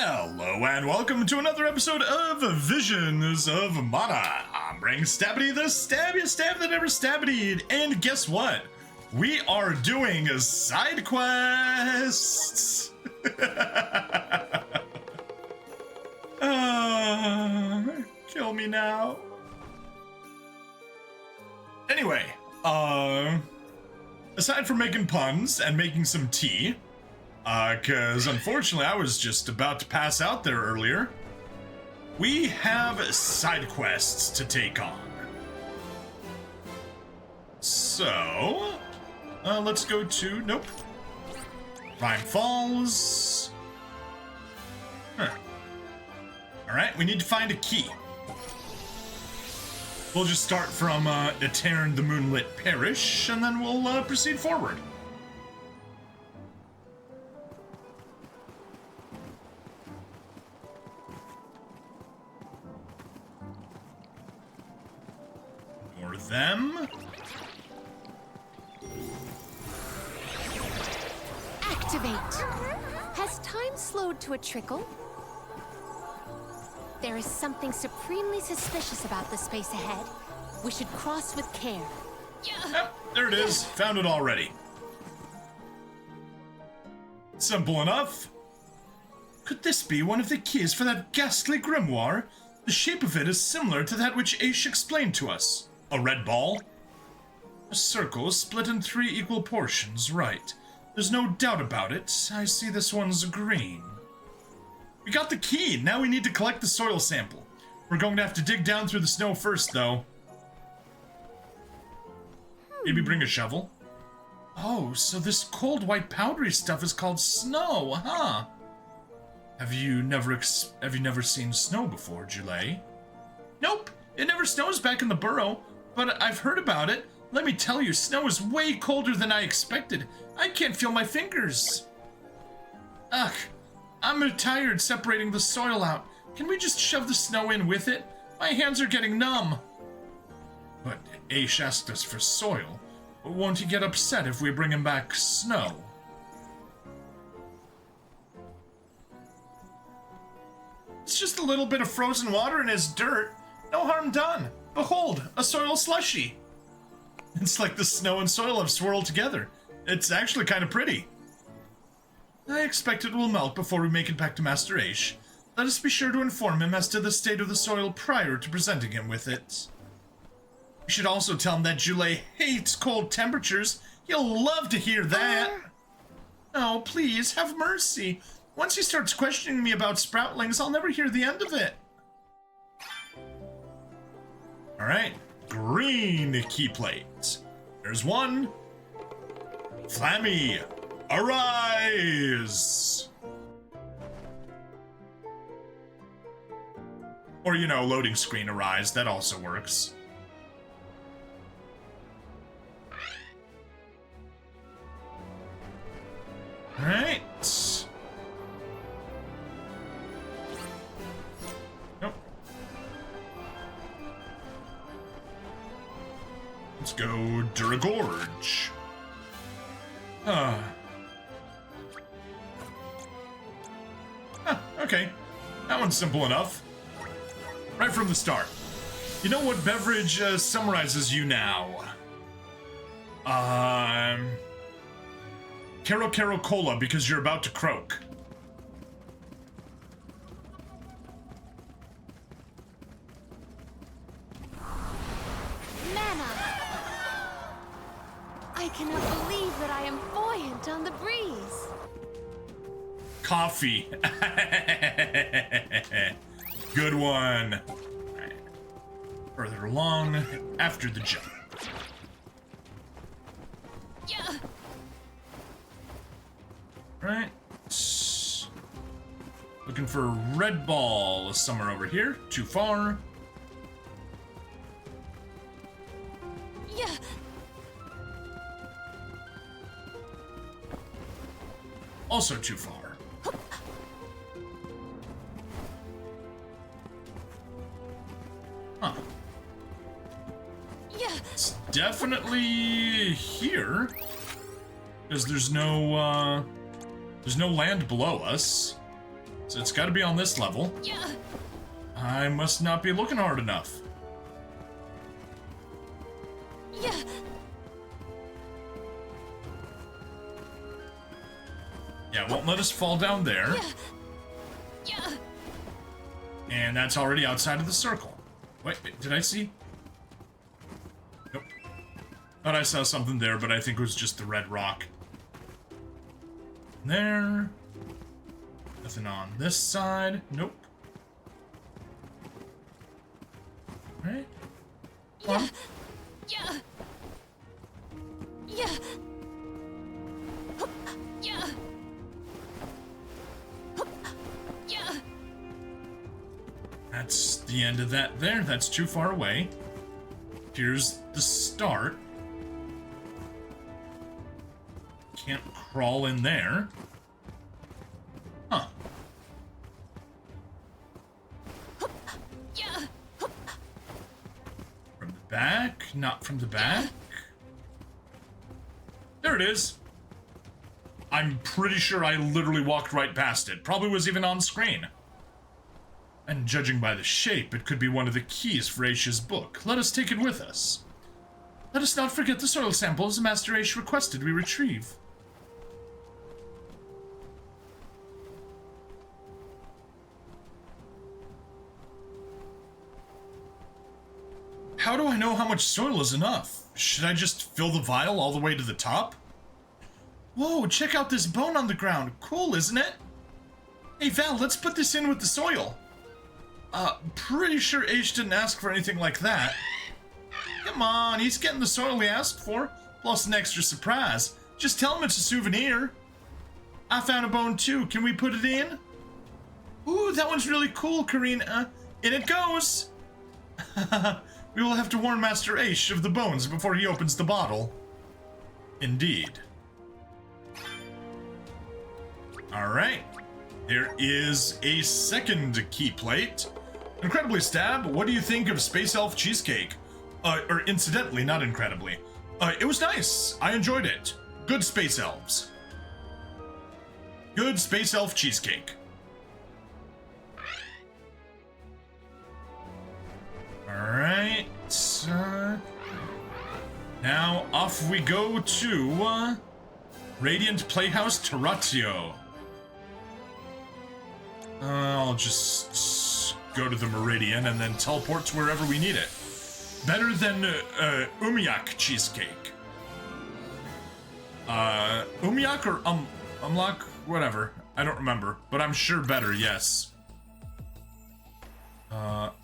Hello and welcome to another episode of Visions of Mana. I'm bringing Stabbity, the stabbiest stab that ever stabbityed. And guess what? We are doing side quests. Kill me now. Anyway, aside from making puns and making some tea, because unfortunately I was just about to pass out there earlier, we have side quests to take on. So, let's go to, nope, Rhyme Falls. Alright, we need to find a key. We'll just start from Etern the Moonlit Parish, and then we'll proceed forward. Or them. Activate. Has time slowed to a trickle? There is something supremely suspicious about the space ahead. We should cross with care. Yep, there it is. Found it already. Simple enough. Could this be one of the keys for that ghastly grimoire? The shape of it is similar to that which Aesch explained to us. A red ball? A circle split in 3 equal portions, right. There's no doubt about it. I see this one's green. We got the key. Now we need to collect the soil sample. We're going to have to dig down through the snow first, though. Maybe bring a shovel. Oh, so this cold white powdery stuff is called snow, huh? Have you never seen snow before, Julie? Nope. It never snows back in the burrow, but I've heard about it. Let me tell you, snow is way colder than I expected. I can't feel my fingers. Ugh. I'm tired separating the soil out. Can we just shove the snow in with it? My hands are getting numb. But Aesch asked us for soil. Won't he get upset if we bring him back snow? It's just a little bit of frozen water in his dirt. No harm done. Behold, a soil slushy. It's like the snow and soil have swirled together. It's actually kind of pretty. I expect it will melt before we make it back to Master Aesch. Let us be sure to inform him as to the state of the soil prior to presenting him with it. We should also tell him that Julie hates cold temperatures. He'll love to hear that. Oh, please, have mercy. Once he starts questioning me about sproutlings, I'll never hear the end of it. Alright, green key plate. There's one. Flammy. Arise! Or, you know, loading screen arise, that also works. Alright. Nope. Let's go Duragorge. Okay, that one's simple enough. Right from the start. You know what beverage summarizes you now? Caro Cola, because you're about to croak. Mana! I cannot believe that I am buoyant on the breeze. Coffee. Good one. Right. Further along, after the jump. Yeah. Right. Looking for a red ball somewhere over here. Too far. Yeah. Also too far. Huh. Yeah. It's definitely here. Because there's no land below us. So it's got to be on this level. Yeah. I must not be looking hard enough. Yeah. Yeah, won't let us fall down there. Yeah. Yeah. And that's already outside of the circle. Wait, did I see? Nope. Thought I saw something there, but I think it was just the red rock. There. Nothing on this side. Nope. Right? Yeah. Yeah. Yeah. Yeah. Yeah. That's the end of that there. That's too far away. Here's the start. Can't crawl in there. Huh. Yeah. From the back? Not from the back? There it is. I'm pretty sure I literally walked right past it. Probably was even on screen. And judging by the shape, it could be one of the keys for Aesch's book. Let us take it with us. Let us not forget the soil samples Master Aesch requested we retrieve. How do I know how much soil is enough? Should I just fill the vial all the way to the top? Whoa, check out this bone on the ground. Cool, isn't it? Hey Val, let's put this in with the soil. Pretty sure Aesch didn't ask for anything like that. Come on, he's getting the soil he asked for, plus an extra surprise. Just tell him it's a souvenir. I found a bone too. Can we put it in? Ooh, that one's really cool, Karina. In it goes. We will have to warn Master Aesch of the bones before he opens the bottle. Indeed. Alright. There is a second key plate. Incredibly Stab, what do you think of Space Elf Cheesecake? Or incidentally, not incredibly. It was nice. I enjoyed it. Good Space Elves. Good Space Elf Cheesecake. Alright. Now off we go to Radiant Playhouse Terratio. I'll just go to the Meridian and then teleport to wherever we need it. Better than Umiak Cheesecake. Umiak or Umlak? Whatever. I don't remember, but I'm sure better, yes.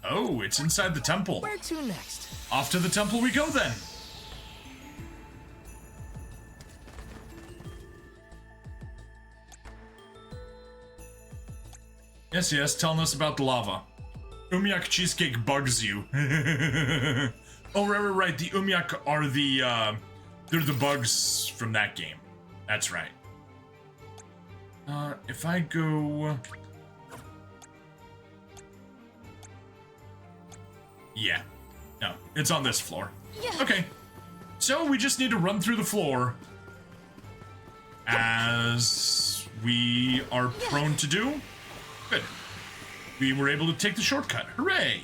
Oh, it's inside the temple. Where to next? Off to the temple we go then. Yes, telling us about the lava. Umiak Cheesecake bugs you. Oh, right. The Umiak are they're the bugs from that game. That's right. If I go... Yeah. No, it's on this floor. Yeah. Okay. So we just need to run through the floor as we are prone to do. Good. We were able to take the shortcut. Hooray!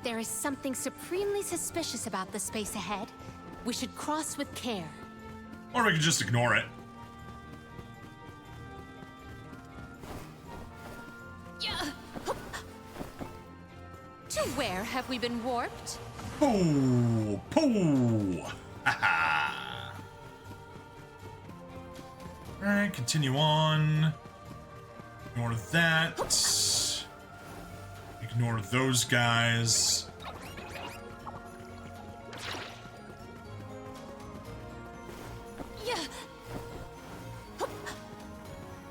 There is something supremely suspicious about the space ahead. We should cross with care. Or we could just ignore it. Yeah. To where have we been warped? Pooh! Pooh! Haha! Alright, continue on. Ignore that. Ignore those guys. Yeah.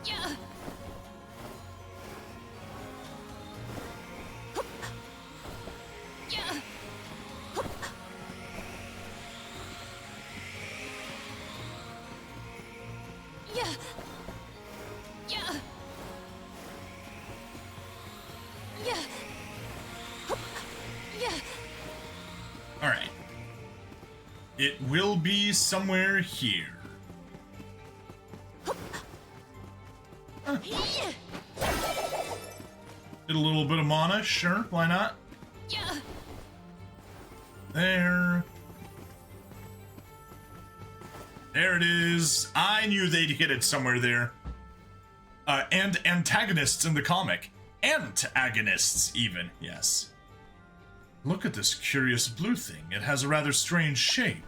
Yeah. Yeah. Yeah. Yeah. Yeah. Yeah. Alright. It will be somewhere here. Get a little bit of mana, sure, why not? There. There it is. I knew they'd hit it somewhere there. And antagonists in the comic. Antagonists, even, yes. Look at this curious blue thing. It has a rather strange shape.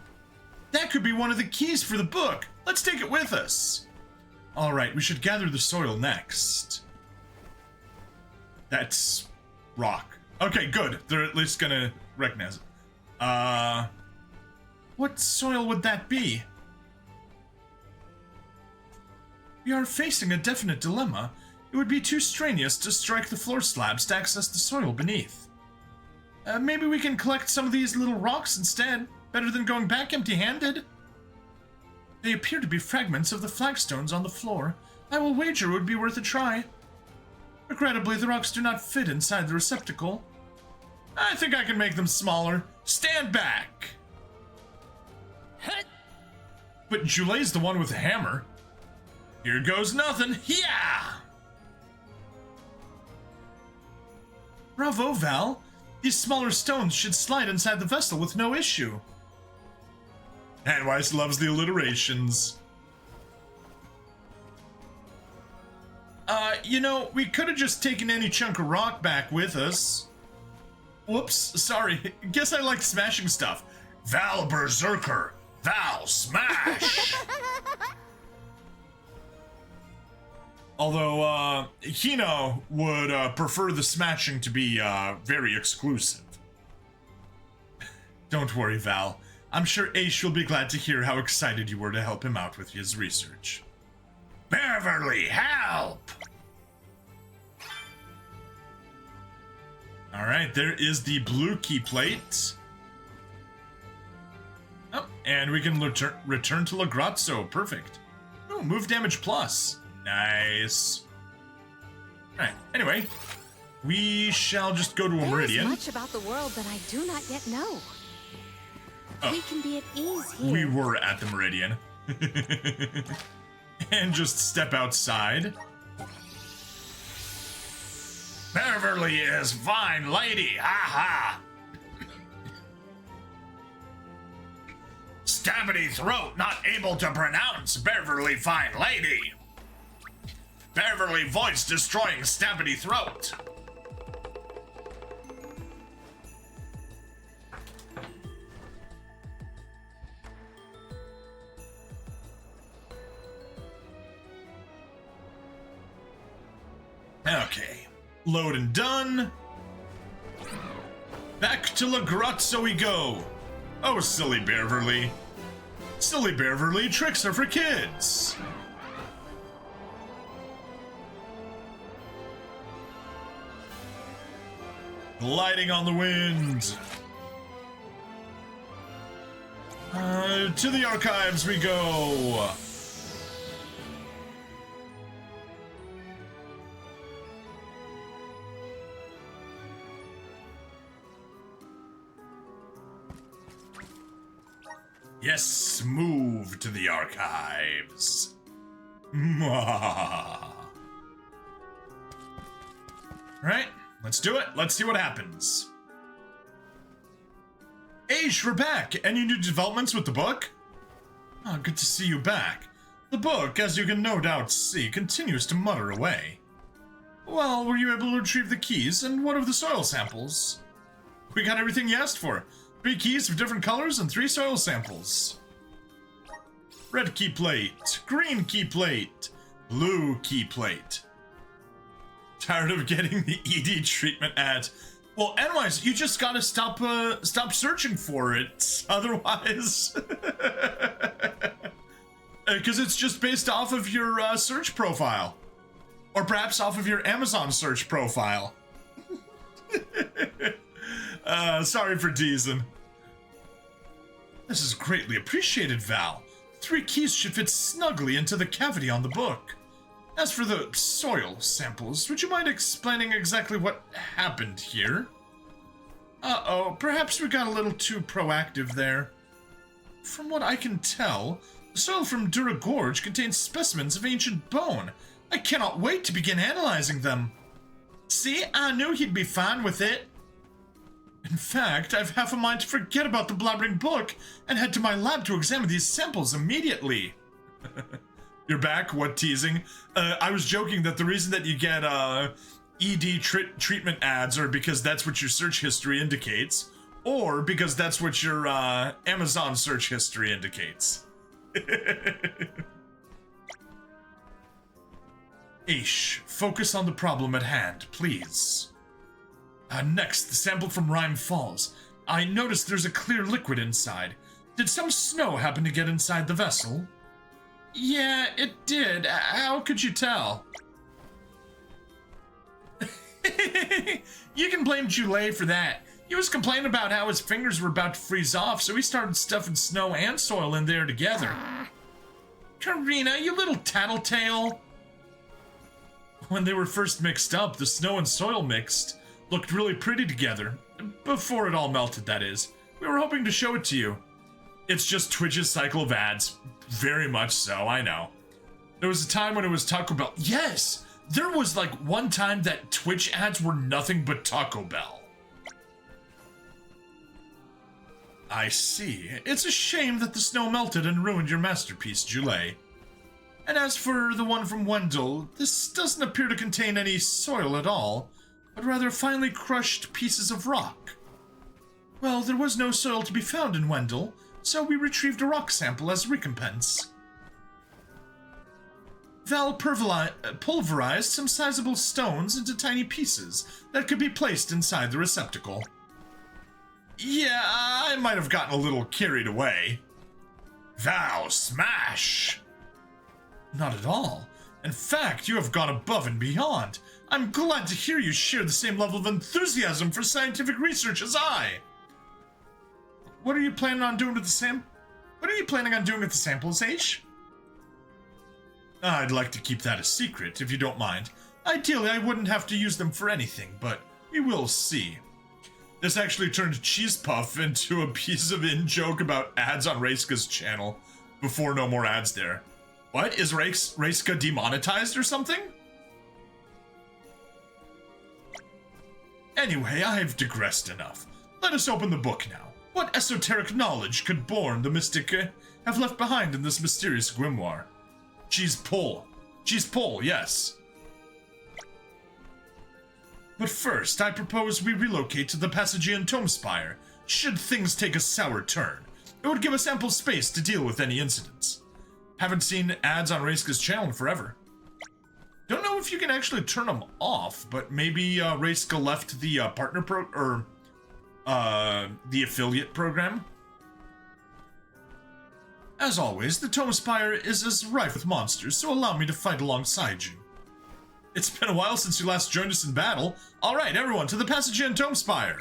That could be one of the keys for the book. Let's take it with us. All right, we should gather the soil next. That's rock. Okay, good. They're at least gonna recognize it. What soil would that be? We are facing a definite dilemma. It would be too strenuous to strike the floor slabs to access the soil beneath. Maybe we can collect some of these little rocks instead. Better than going back empty-handed. They appear to be fragments of the flagstones on the floor. I will wager it would be worth a try. Regrettably, the rocks do not fit inside the receptacle. I think I can make them smaller. Stand back! But Julay's the one with the hammer. Here goes nothing. Yeah! Bravo, Val. These smaller stones should slide inside the vessel with no issue. Handwise loves the alliterations. You know, we could have just taken any chunk of rock back with us. Whoops, sorry. Guess I like smashing stuff. Val Berserker. Val Smash! Although, Hino would prefer the smashing to be very exclusive. Don't worry, Val. I'm sure Aesch will be glad to hear how excited you were to help him out with his research. Beverly, help! Alright, there is the blue key plate. Oh, and we can return to La Grazzo. Perfect. Oh, move damage plus. Nice. Alright, anyway, we shall just go to a meridian. There is much about the world that I do not yet know. We can be at ease here. We were at the meridian. And just step outside. Beverly is fine lady, ha ha! Stabbity throat, not able to pronounce Beverly fine lady. Beverly voice destroying stabbity throat. Okay, load and done. Back to La Grazzo we go. Oh, silly Beverly. Silly Beverly, tricks are for kids. Gliding on the wind. To the archives we go. Yes, move to the archives. Right, let's do it. Let's see what happens. Aesch, we're back. Any new developments with the book? Oh, good to see you back. The book, as you can no doubt see, continues to mutter away. Well, were you able to retrieve the keys, and what of the soil samples? We got everything you asked for. 3 keys of different colors and 3 soil samples. Red key plate, green key plate, blue key plate. Tired of getting the ED treatment ads? Well, anyways, you just gotta stop searching for it. Otherwise, because it's just based off of your search profile, or perhaps off of your Amazon search profile. Sorry for teasing. This is greatly appreciated, Val. 3 keys should fit snugly into the cavity on the book. As for the soil samples, would you mind explaining exactly what happened here? Uh-oh, perhaps we got a little too proactive there. From what I can tell, the soil from Dura Gorge contains specimens of ancient bone, I cannot wait to begin analyzing them. See, I knew he'd be fine with it. In fact, I've half a mind to forget about the blabbering book and head to my lab to examine these samples immediately. You're back? What teasing? I was joking that the reason that you get ED treatment ads are because that's what your search history indicates, or because that's what your Amazon search history indicates. Aesch, focus on the problem at hand, please. Next, the sample from Rhyme Falls. I noticed there's a clear liquid inside. Did some snow happen to get inside the vessel? Yeah, it did. How could you tell? You can blame Hooray for that. He was complaining about how his fingers were about to freeze off, so he started stuffing snow and soil in there together. Karina, you little tattletale. When they were first mixed up, the snow and soil mixed looked really pretty together. Before it all melted, that is. We were hoping to show it to you. It's just Twitch's cycle of ads. Very much so, I know. There was a time when it was Taco Bell. Yes! There was like one time that Twitch ads were nothing but Taco Bell. I see. It's a shame that the snow melted and ruined your masterpiece, Hooray. And as for the one from Wendell, this doesn't appear to contain any soil at all, but rather finely crushed pieces of rock. Well, there was no soil to be found in Wendell, so we retrieved a rock sample as recompense. Val pulverized some sizable stones into tiny pieces that could be placed inside the receptacle. Yeah, I might have gotten a little carried away. Val, smash! Not at all. In fact, you have gone above and beyond. I'm glad to hear you share the same level of enthusiasm for scientific research as I. What are you planning on doing with the samples, Aesch? I'd like to keep that a secret, if you don't mind. Ideally, I wouldn't have to use them for anything, but we will see. This actually turned Cheese Puff into a piece of in-joke about ads on Reiska's channel before no more ads there. What? Is Reiska demonetized or something? Anyway, I've digressed enough. Let us open the book now. What esoteric knowledge could Born the Mystic have left behind in this mysterious grimoire? Cheese pull, yes. But first, I propose we relocate to the Passagian Tome Spire, should things take a sour turn. It would give us ample space to deal with any incidents. Haven't seen ads on Reiska's channel in forever. Don't know if you can actually turn them off, but maybe Reiska left the the affiliate program. As always, the Tome Spire is as rife with monsters, so allow me to fight alongside you. It's been a while since you last joined us in battle. All right, everyone, to the Passagian Tome Spire.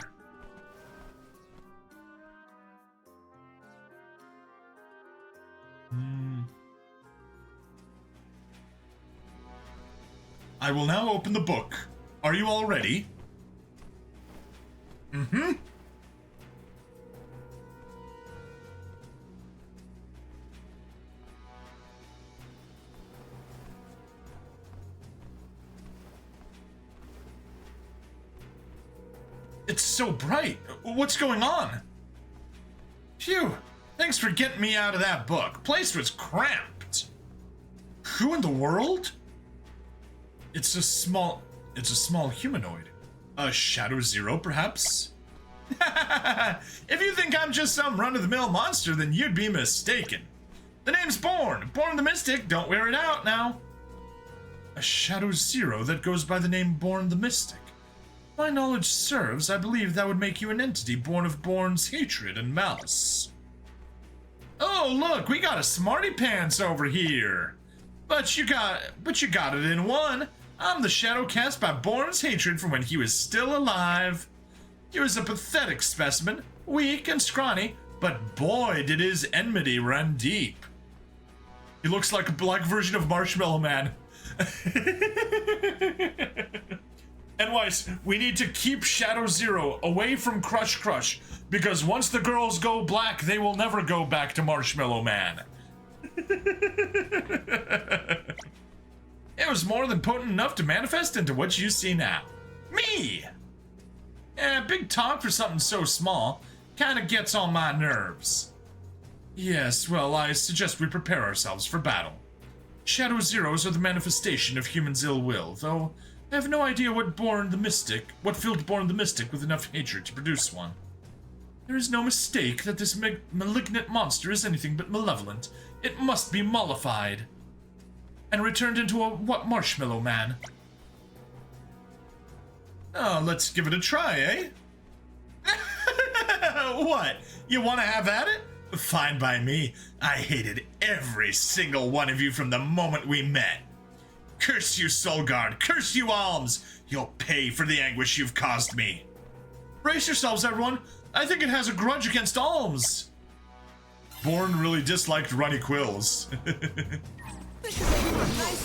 I will now open the book. Are you all ready? Mm-hmm. It's so bright. What's going on? Phew. Thanks for getting me out of that book. Place was cramped. Who in the world? It's a small humanoid. A Shadow Zero, perhaps? If you think I'm just some run-of-the-mill monster, then you'd be mistaken. The name's Born the Mystic. Don't wear it out now. A Shadow Zero that goes by the name Born the Mystic. If my knowledge serves, I believe that would make you an entity born of Born's hatred and malice. Oh, look, we got a smarty pants over here. But you got it in one. I'm the shadow cast by Born's hatred from when he was still alive. He was a pathetic specimen, weak and scrawny, but boy did his enmity run deep. He looks like a black version of Marshmallow Man. And Weiss, we need to keep Shadow Zero away from Crush, because once the girls go black, they will never go back to Marshmallow Man. It was more than potent enough to manifest into what you see now. Me! Big talk for something so small. Kinda gets on my nerves. Yes, well, I suggest we prepare ourselves for battle. Shadow Zeros are the manifestation of humans' ill will, though I have no idea what filled Born the Mystic with enough hatred to produce one. There is no mistake that this malignant monster is anything but malevolent. It must be mollified and returned into a marshmallow man. Oh, let's give it a try, eh? What? You want to have at it? Fine by me. I hated every single one of you from the moment we met. Curse you, Soulguard! Curse you, Alms! You'll pay for the anguish you've caused me. Brace yourselves, everyone. I think it has a grudge against Alms. Born really disliked Runny Quills.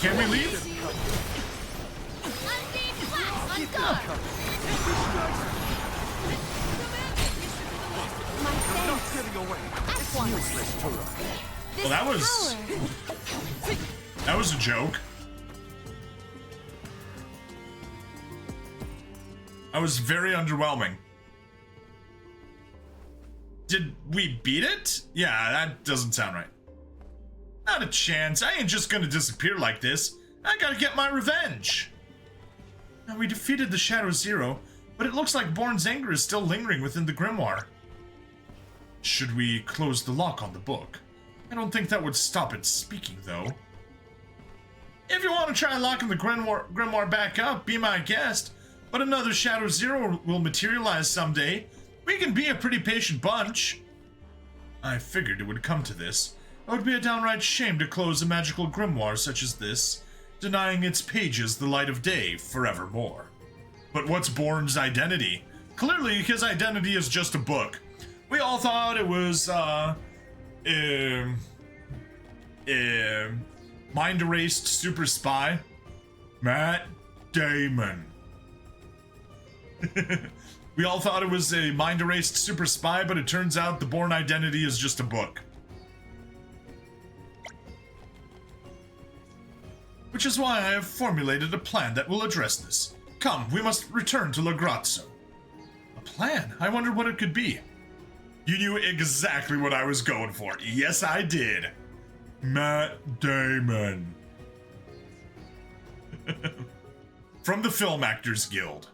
Can we leave? Well, that was a joke. That was very underwhelming. Did we beat it? Yeah, that doesn't sound right. Not a chance. I ain't just gonna disappear like this. I gotta get my revenge. Now, we defeated the Shadow Zero, but it looks like Born's anger is still lingering within the grimoire. Should we close the lock on the book? I don't think that would stop it speaking, though. If you want to try locking the grimoire back up, be my guest. But another Shadow Zero will materialize someday. We can be a pretty patient bunch. I figured it would come to this. It would be a downright shame to close a magical grimoire such as this, denying its pages the light of day forevermore. But what's Born's identity? Clearly, his identity is just a book. We all thought it was, mind-erased super spy. Matt Damon. We all thought it was a mind-erased super spy, but it turns out the Born identity is just a book. Which is why I have formulated a plan that will address this. Come, we must return to La Grazzo. A plan? I wondered what it could be. You knew exactly what I was going for. Yes, I did. Matt Damon. From the Film Actors Guild.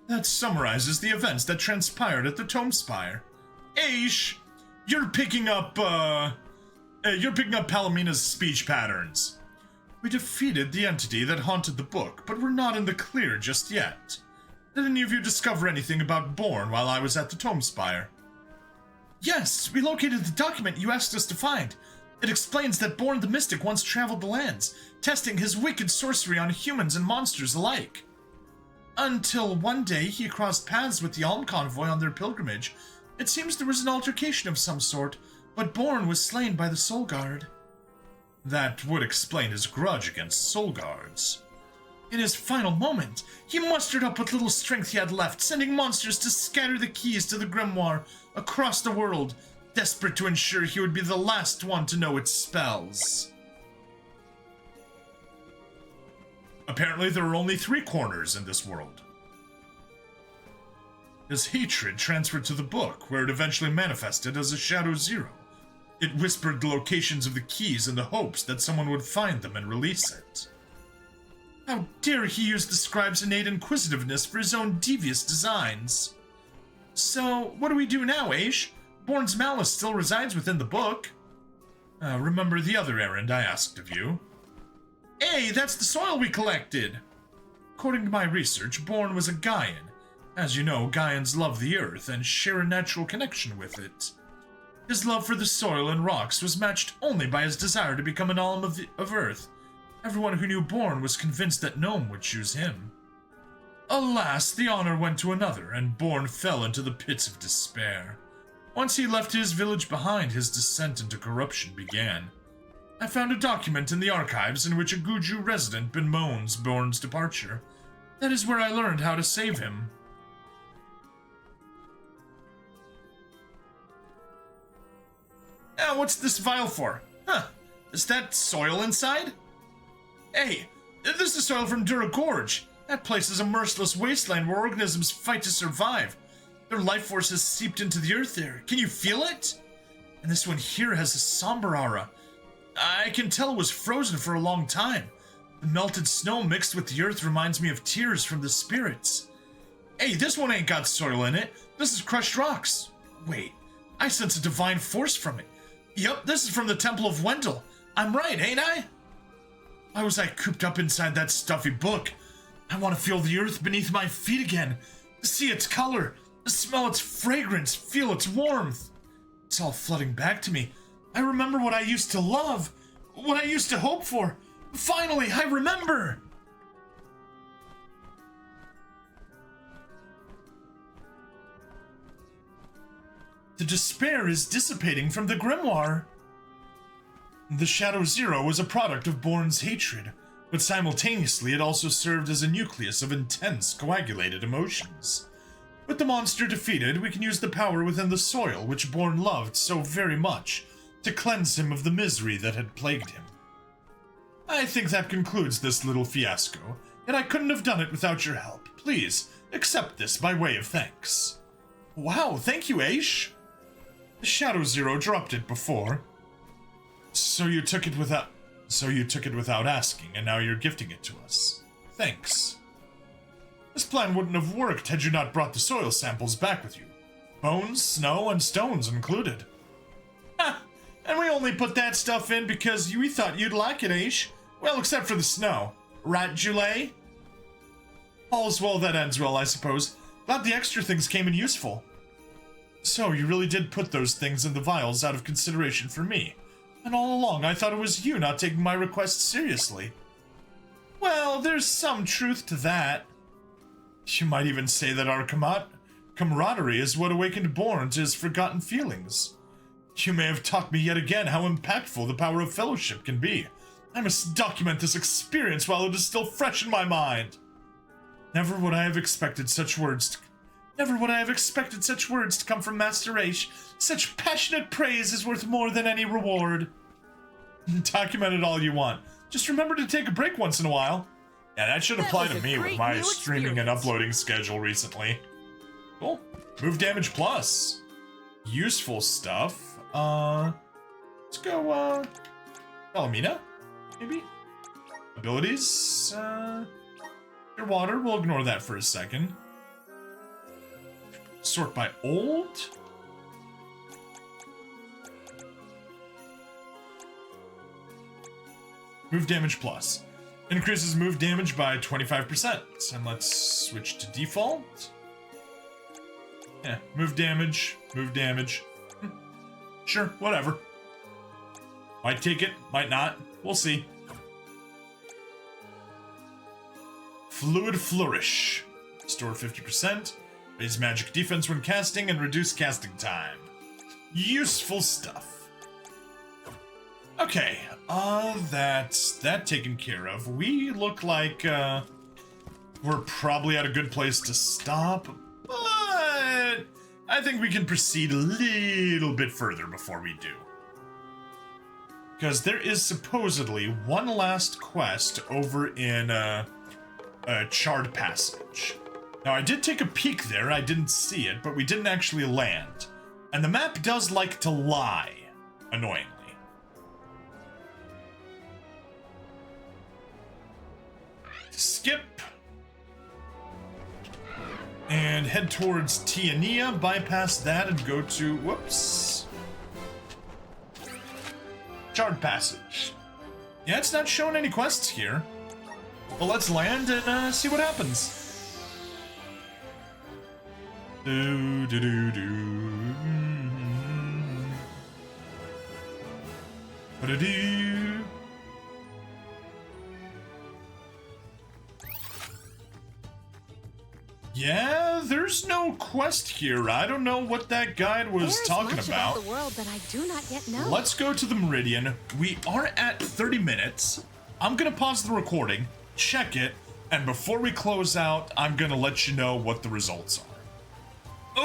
That summarizes the events that transpired at the Tome Spire. Aesch, you're picking up Palomina's speech patterns. We defeated the entity that haunted the book, but we're not in the clear just yet. Did any of you discover anything about Born while I was at the Tome Spire? Yes, we located the document you asked us to find. It explains that Born the Mystic once traveled the lands, testing his wicked sorcery on humans and monsters alike. Until one day he crossed paths with the Alm Convoy on their pilgrimage. It seems there was an altercation of some sort, but Born was slain by the Soul Guard. That would explain his grudge against Soul Guards. In his final moment, he mustered up what little strength he had left, sending monsters to scatter the keys to the grimoire across the world, desperate to ensure he would be the last one to know its spells. Apparently there are only 3 corners in this world. His hatred transferred to the book, where it eventually manifested as a Shadow Zero. It whispered the locations of the keys in the hopes that someone would find them and release it. How dare he use the scribe's innate inquisitiveness for his own devious designs? So, what do we do now, Aesch? Born's malice still resides within the book. Remember the other errand I asked of you? Hey, that's the soil we collected! According to my research, Born was a Gaian. As you know, Gaians love the earth and share a natural connection with it. His love for the soil and rocks was matched only by his desire to become an alm of Earth. Everyone who knew Born was convinced that Gnome would choose him. Alas, the honor went to another, and Born fell into the pits of despair. Once he left his village behind, his descent into corruption began. I found a document in the archives in which a Guju resident bemoans Born's departure. That is where I learned how to save him. What's this vial for? Huh, is that soil inside? Hey, this is soil from Dura Gorge. That place is a merciless wasteland where organisms fight to survive. Their life force has seeped into the earth there. Can you feel it? And this one here has a somber aura. I can tell it was frozen for a long time. The melted snow mixed with the earth reminds me of tears from the spirits. Hey, this one ain't got soil in it. This is crushed rocks. Wait, I sense a divine force from it. Yup, this is from the Temple of Wendell. I'm right, ain't I? Why was I cooped up inside that stuffy book? I want to feel the earth beneath my feet again. See its color, smell its fragrance, feel its warmth. It's all flooding back to me. I remember what I used to love, what I used to hope for. Finally, I remember! The despair is dissipating from the grimoire. The Shadow Zero was a product of Born's hatred, but simultaneously it also served as a nucleus of intense, coagulated emotions. With the monster defeated, we can use the power within the soil which Born loved so very much to cleanse him of the misery that had plagued him. I think that concludes this little fiasco, and I couldn't have done it without your help. Please, accept this by way of thanks. Wow, thank you, Aesch. The Shadow Zero dropped it before. So you took it without asking, and now you're gifting it to us. Thanks. This plan wouldn't have worked had you not brought the soil samples back with you. Bones, snow, and stones included. Ha! And we only put that stuff in because we thought you'd like it, Aesch. Well, except for the snow. Right, Julie? All's well that ends well, I suppose. Glad the extra things came in useful. So, you really did put those things in the vials out of consideration for me. And all along, I thought it was you not taking my request seriously. Well, there's some truth to that. You might even say that our camaraderie is what awakened Born to his forgotten feelings. You may have taught me yet again how impactful the power of fellowship can be. I must document this experience while it is still fresh in my mind. Never would I have expected such words to come from Master Aesch. Such passionate praise is worth more than any reward. Document it all you want. Just remember to take a break once in a while. Yeah, that should apply to me with my streaming and uploading schedule recently. Cool. Move damage plus. Useful stuff. Let's go, Palomina, maybe? Abilities, your water, we'll ignore that for a second. Sort by old? Move damage plus. Increases move damage by 25%. And let's switch to default. Yeah, move damage. Sure, whatever. Might take it, might not. We'll see. Fluid Flourish. Restore 50%. Raise magic defense when casting and reduce casting time. Useful stuff. Okay, that's that taken care of. We look like, we're probably at a good place to stop, but I think we can proceed a little bit further before we do. Because there is supposedly one last quest over in, a Charred Passage. Now, I did take a peek there, I didn't see it, but we didn't actually land. And the map does like to lie, annoyingly. Skip. And head towards Tiania, bypass that and go to, whoops. Charred Passage. Yeah, it's not showing any quests here. Well, let's land and see what happens. Ba-da-doo. Yeah, there's no quest here. I don't know what that guide was talking about. The world that I do not yet know. Let's go to the Meridian. We are at 30 minutes. I'm gonna pause the recording, check it, and before we close out, I'm gonna let you know what the results are.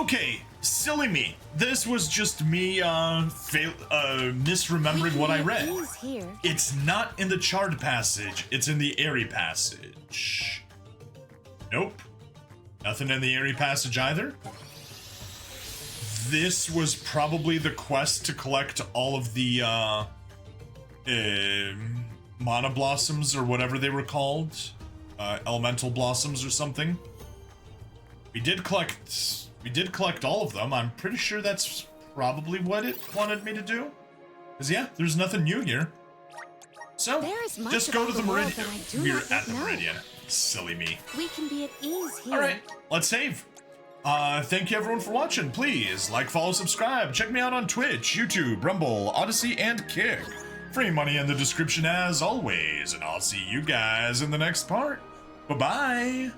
Okay, Silly me. This was just me misremembering what I read. Ease here. It's not in the charred passage, it's in the airy passage. Nope. Nothing in the airy passage either. This was probably the quest to collect all of the mana blossoms or whatever they were called. Elemental blossoms or something. We did collect all of them. I'm pretty sure that's probably what it wanted me to do. Because yeah, there's nothing new here. So, just go to the Meridian. We're at the Meridian. Silly me. We can be at ease here. Alright, let's save. Thank you everyone for watching. Please like, follow, subscribe. Check me out on Twitch, YouTube, Rumble, Odyssey, and Kick. Free money in the description as always. And I'll see you guys in the next part. Bye-bye.